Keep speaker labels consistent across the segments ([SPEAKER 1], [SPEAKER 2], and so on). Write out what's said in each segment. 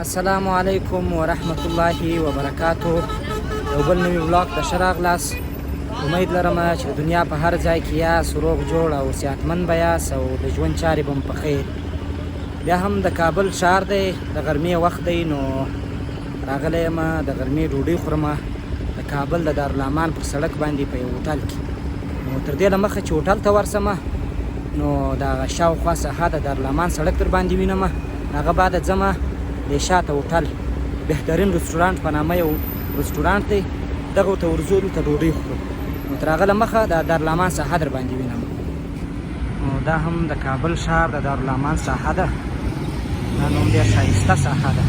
[SPEAKER 1] السلام علیکم ورحمت الله وبرکاتو. یو بل نوی ولاګ ته ښه راغلاست. امید لرم چې د دنیا په هر ځای کې یاست، روغ جوړ او صحتمند به یاست او د ژوند چارې به مو په خیر. بیا هم د کابل ښار دی، د غرمې وخت دی، نو راغلی یم د غرمې ډوډۍ خورم د کابل د دارالامان پر سړک باندې په یو هوټل کې. نو تر دې له مخه چې هوټل ته ورسم نو د هغه شاوخوا ساحه د دارالامان سړک در باندې وینم، هغه بعد ځمه د شاته هوټل بهترین رستورانت په نامه یو رستورانت دی، دغه ته ورځو، دلته ډوډۍ خورو. نو تر هغه له مخه د دارالامان ساحه در باندې وینم. نو دا هم د کابل ښار د دارالامان ساحه ده. دا نوم ډېر ښایسته ساحه ده،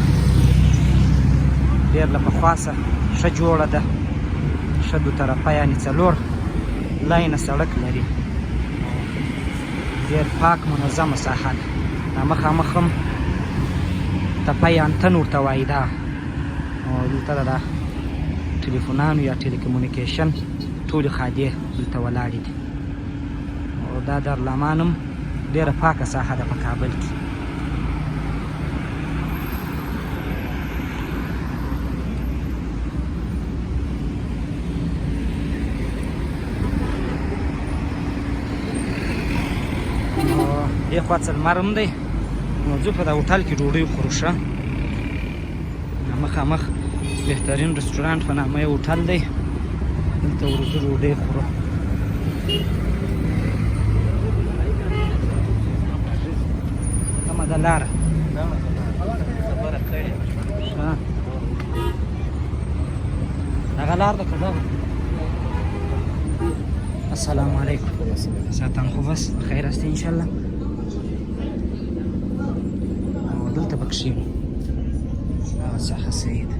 [SPEAKER 1] ډېر له پخوا څخه ښه جوړه ده، ښه دو طرفه یعنې څلور لاینه سړک لري، ډېر پاک منظمه ساحه ده. دا مخامخ هم تپی انتن ورته وایي دا، او دلته د ټلیفونانو یا ټلیکمونیکیشن ټولې خادې دلته ولاړې دي. او دا دارالامان هم ډېره پاکه ساحه ده په کابل کې. دې خوا څه لمر هم دی، نو ځو په دا هوټل کې ډوډۍ وخورو. ښه مخامخ بهترین رستورانت په نامه یو هوټل دی، دلته ورځو ډوډۍ خورو. کومه ده لاره؟ دغه لار ده که دغه؟ السلام علیکم. ساعتان خو بس بخیر هستی انشاءالله. دلته به کښېنو، هغه ساحه صحیح ده.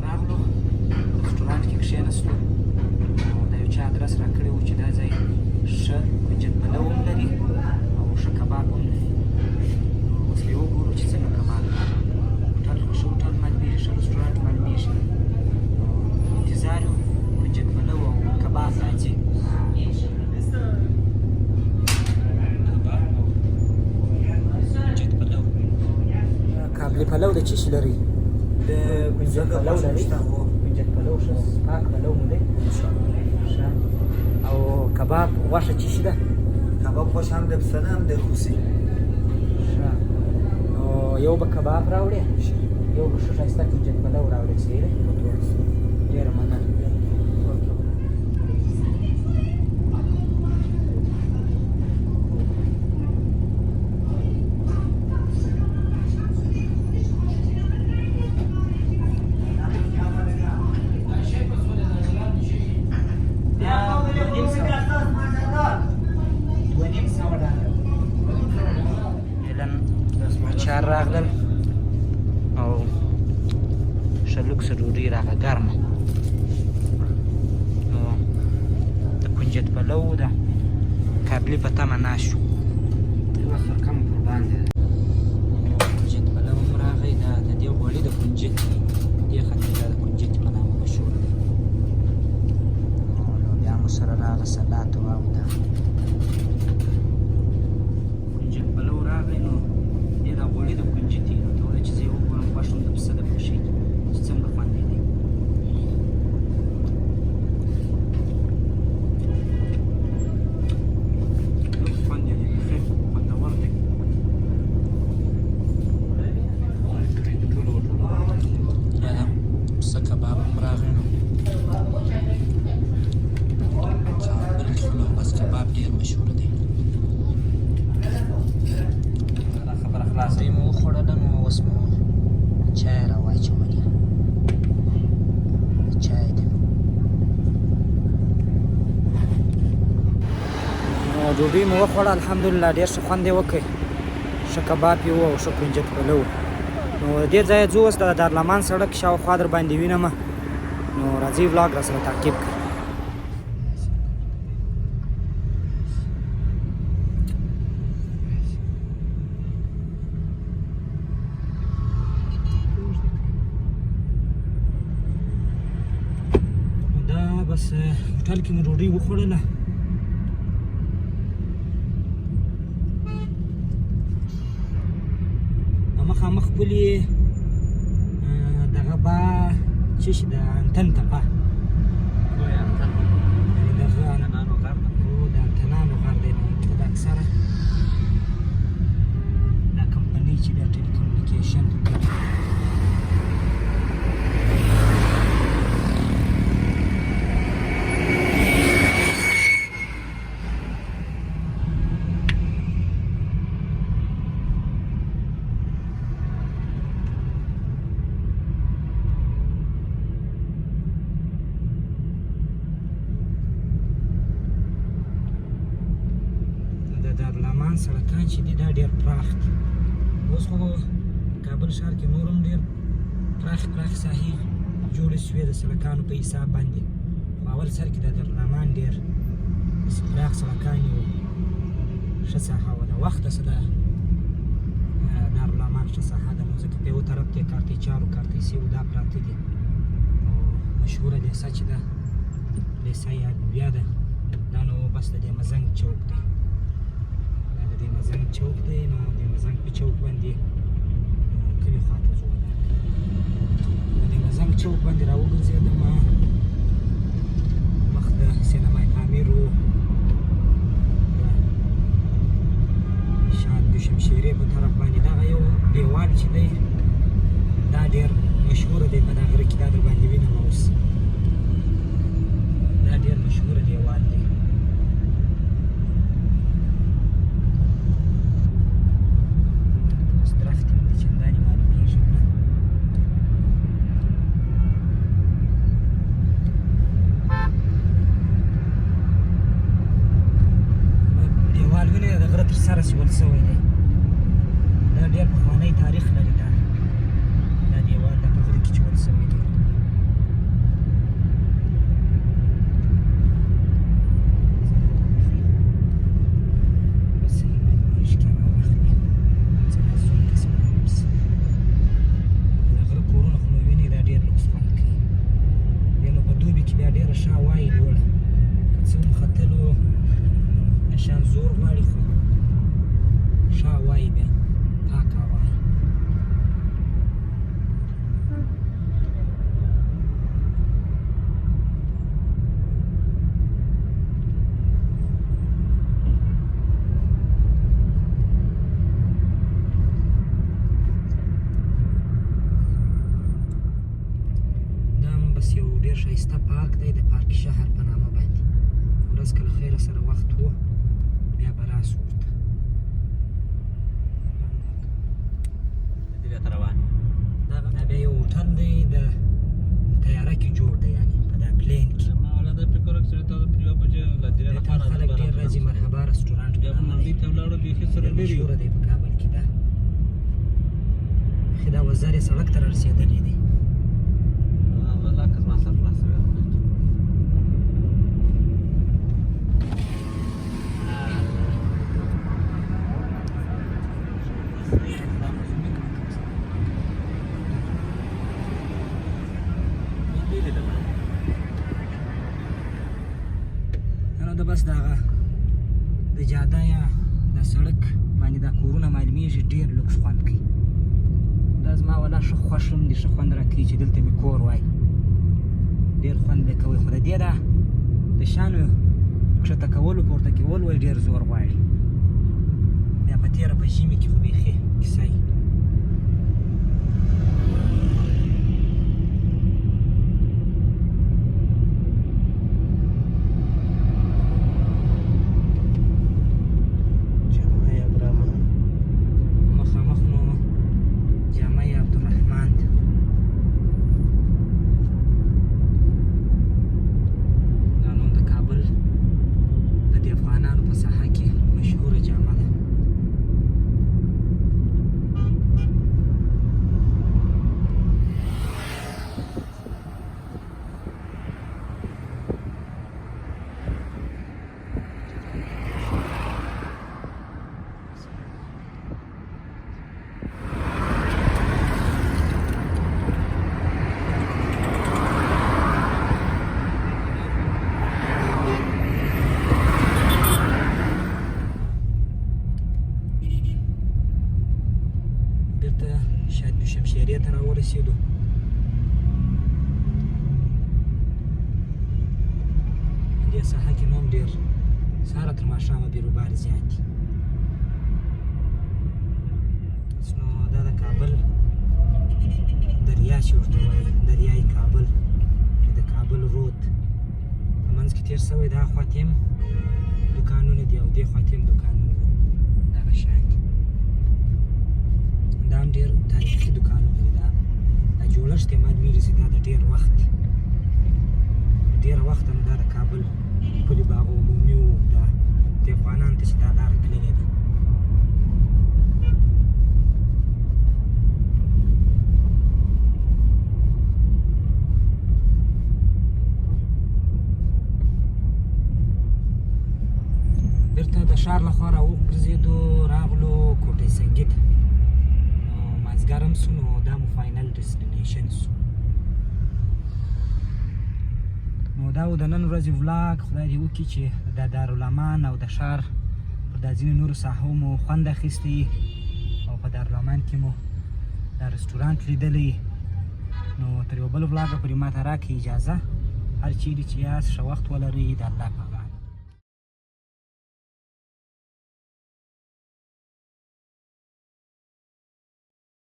[SPEAKER 1] راغلو رستورانت کې کښېنستو، د یو چا ادرس راکړی و چې دا ځای ښه کنجد پلو هم لري او ښه کباب هم لري. اوس به یې وګورو چې څنګه کباب لري. هوټل خو ښه هوټل معلومېږي، ښه رستورانت معلومېږي. انتظار یو کنجد پلو او کباب راځي. کابلی پلو د چی شي لري؟
[SPEAKER 2] د
[SPEAKER 1] کنجد پلو لري، کنجد پلو ښه پاک پلو مو دی ښه. او کباب غوښه چی شي ده؟
[SPEAKER 2] کباب غوښه هم د پسه ده هم د خوسي.
[SPEAKER 1] ښه نو یو به کباب راوړې، یو به ښه ښایسته کنجد پلو راوړې. صحیح ده، ډېره مننه. چار راغلل او ښه لوکسه ډوډۍ راغله ګرمه. نو د کنجد پلو د کابلي په تمه ناست شو. اوس ورکم پر باندې کنجد پلو هم راغی. دا د دې غوړي د کنجد دې خطې دا د کنجد په نامه مشهور دی. لوبیا مو سره راغله، سلات او دا کنجد پلو راغی. نو دې دا غوړي د کنجد دي، نو ته وایه چې زه یې وګورم خوښ شوم د پسه د پښې چې څنګه خوند دی. خوند یې ښه خوندور دی. یا دا پسه کباب هم راغی. نو کابل کې خو نو بس کباب ډېر مشهور دی. خبره خلاصوي مو وخوړله، نو اوس مو چای راواچولې. چای دی. نو ډوډۍ مو وخوړه الحمدلله، ډېر ښه خوند یې وکړ. ښه کباب یې و او ښه کنجد پلو. نو دې ځایه ځو، اوس د دارالامان سړک شاوخوا در باندې وینم. نو راځئ ولاګ را سره تعقیب کړئ. بس هوټل کې مو ډوډۍ وخوړله، مخ پولې دغه با چې د انتن تپه د انتنانو غر دی نو د اکثره دا کمپنۍ چې بیا ټیلیکومونیکیشن دارالمان سړکان چې دي دا ډېر پراخ دي اوس خو کابل ښار کې نور هم ډېر پراخ ساحې جوړې شوې د سړکانو په حساب باندې په اول سر کې د دارالمان ډېر پراخ سړکان وو ښه ساحه وه د وخته څه د دارالمان ښه ساحه ده نو ځکه په یو طرف ته کارتې چارو کارتې سیرو دا پراته دي او مشهوره لیسه چې ده لیسه یا بیا ده دا نو بس د دې مزنګ چوک دی د مزنګ چوک دی نو د مزنګ په چوک باندې کلي خواته ځو د مزنګ چوک باندې راوګرځېدم مخ د سینمای تعمیر و شاید د شمشیرې په طرف باندې دغه یو دیوال چې دی دا ډېر مشهوره دی په دا غره کې دا در باندې وینم اوس دا ډېر مشهوره دیوال دی سره سول شوی دی دا ډېر پخوانی تاریخ لري دا دیوال دا په غره کې جوړ شوی دی د غره کورونه خو نو وینې دا ډېر لوکس خوند کوي بیا نو په دوبي کې بیا ډېره شا وایي لوړه که څه هم ختلو شان زور غواړي خو شا وایي بیا پاکه وایي دا هم بس یو ډېر ښایسته پارک دی د پارک شهر په نامه باندې ورځ که له خیره سره وخت و بیا به راسو ورته دا بیا یو هوټل دی د طیاره کې جوړ دی یعنې په دا پلین کې دلته خلک ډېر راځي مرحبا رسټورانټ مشهوره دی په کابل کې دا خو دا وزارې سړک ته رارسېدلی دی نو بس دغه د جاده یا د سړک باندې دا کورونه معلومیږي ډېر لوکس خوند کوي دا زما ولا ښه خوښ هم دي ښه خوند راکوي چې دلته مې کور وای ډېر خوند به کوي خو د دې دا د شانو کښته کولو پورته کول وای ډېر زور غواړي بیا په تېره په ژمي کې خو بیخي کیسه وي دې ساحه کې نو هم ډېر سهاره تر ماښامه بیروبار زیات دي. نو دا د کابل دریا چې ورته وایي دریای کابل د کابل رود په منځ کې تېر سوی. دا خواته هم دوکانونه دي او دې خواته هم دوکانونه دي دغه شان دي. دا هم ډېر تاریخي دوکانونه دي. دا جوړښت یې معلومېږي چې دا د ډېر وخت دی. ډېر وخت نه دا د کابل پلي باغ عمومي و. دا د افغانانو ته چې دا لاره تللې ده. بیرته د ښار له خوا راوګرځېدو راغلو کوټې سنګي ته. نو مازدیګر هم سو نو دا مو فاینل ډیسټینیشن سو. نو دا و د نن ورځې ولاګ. خدای دې وکړي چې د دارالامان او د ښار پر دا ځینې نورو ساحو مو خوند اخیستی او په دارالامان کې مو دا رسټورانټ لیدلی. نو تر یو بل ولاګه پورې ماته راکړئ اجازه. هر چیرې چې یاست ښه وخت ولرئ. د الله په امان.